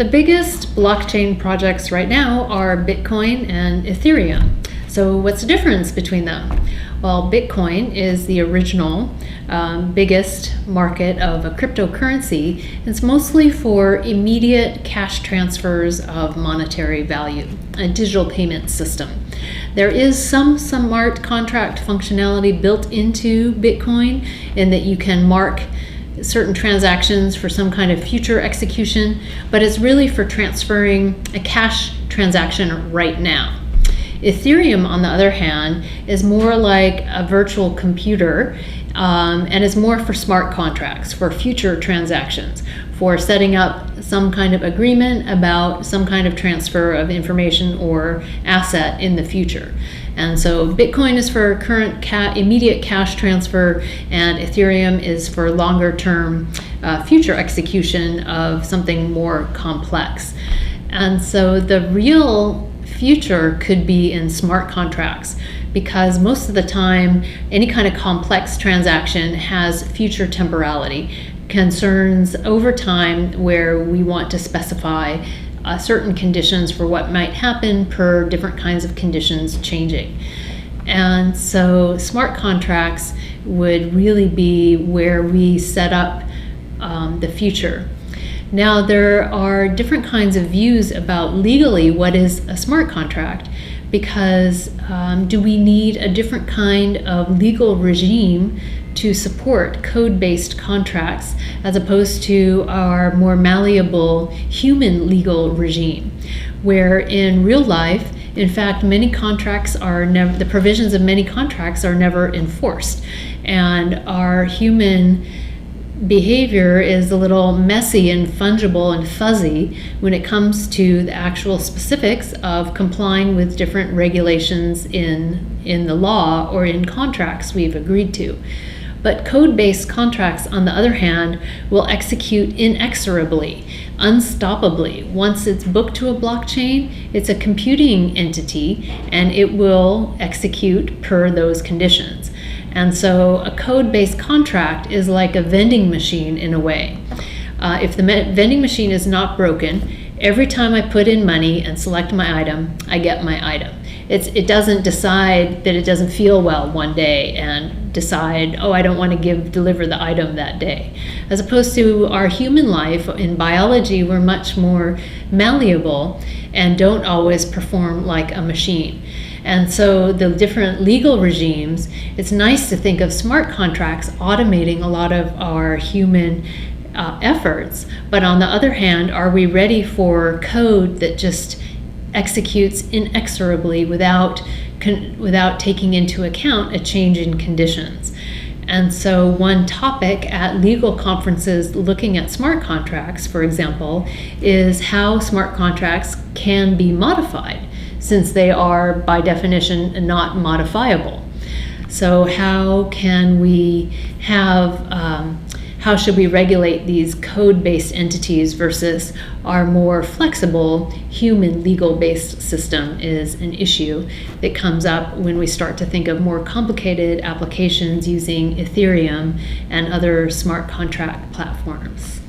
The biggest blockchain projects right now are Bitcoin and Ethereum. So what's the difference between them? Well, Bitcoin is the original biggest market of a cryptocurrency. It's mostly for immediate cash transfers of monetary value, a digital payment system. There is some smart contract functionality built into Bitcoin in that you can mark certain transactions for some kind of future execution, but it's really for transferring a cash transaction right now. Ethereum, on the other hand, is more like a virtual computer and is more for smart contracts, for future transactions, for setting up some kind of agreement about some kind of transfer of information or asset in the future. And so Bitcoin is for current immediate cash transfer, and Ethereum is for longer term future execution of something more complex. And so the real future could be in smart contracts, because most of the time any kind of complex transaction has future temporality, concerns over time where we want to specify certain conditions for what might happen per different kinds of conditions changing. And so smart contracts would really be where we set up the future. Now, there are different kinds of views about legally what is a smart contract, because do we need a different kind of legal regime to support code-based contracts as opposed to our more malleable human legal regime, where in real life, in fact, many contracts are never, the provisions of many contracts are never enforced, and our human behavior is a little messy and fungible and fuzzy when it comes to the actual specifics of complying with different regulations in the law or in contracts we've agreed to. But code-based contracts, on the other hand, will execute inexorably, unstoppably. Once it's booked to a blockchain, it's a computing entity, and it will execute per those conditions. And so a code-based contract is like a vending machine in a way. If the vending machine is not broken, every time I put in money and select my item, I get my item. It doesn't decide that it doesn't feel well one day and decide, oh, I don't want to deliver the item that day. As opposed to our human life, in biology, we're much more malleable and don't always perform like a machine. And so the different legal regimes, it's nice to think of smart contracts automating a lot of our human efforts. But on the other hand, are we ready for code that just executes inexorably without taking into account a change in conditions? And so one topic at legal conferences looking at smart contracts, for example, is how smart contracts can be modified, since they are by definition not modifiable. So how can we how should we regulate these code-based entities versus our more flexible human legal-based system is an issue that comes up when we start to think of more complicated applications using Ethereum and other smart contract platforms.